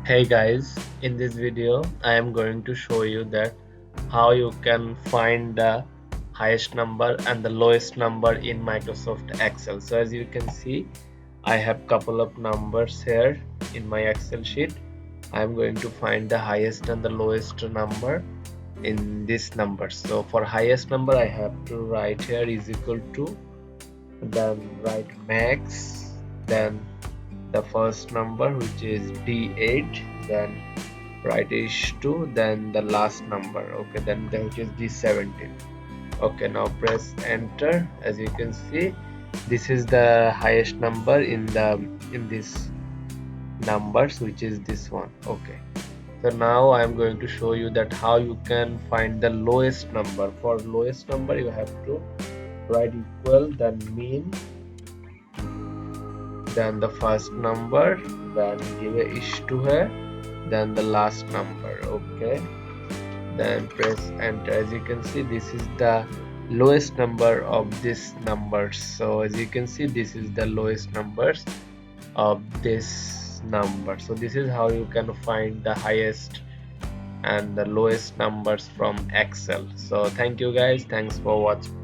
Hey guys, in this video I am going to show you that how you can find the highest number and the lowest number in Microsoft Excel. So as you can see, I have couple of numbers here in my Excel sheet. I am going to find the highest and the lowest number in this number. So for highest number I have to write here is equal to, then write max, then the first number which is D8, then write is 2, then the last number, okay, then which is D17. Okay, now press enter. As you can see, this is the highest number in this numbers, which is this one. Okay, so now I am going to show you that how you can find the lowest number. For lowest number you have to write equal, then mean, then the first number, then give a ish to her, then the last number. Okay, then press enter. As you can see, this is the lowest number of this numbers. So as you can see, this is the lowest numbers of this number. So this is how you can find the highest and the lowest numbers from Excel. So thank you guys, thanks for watching.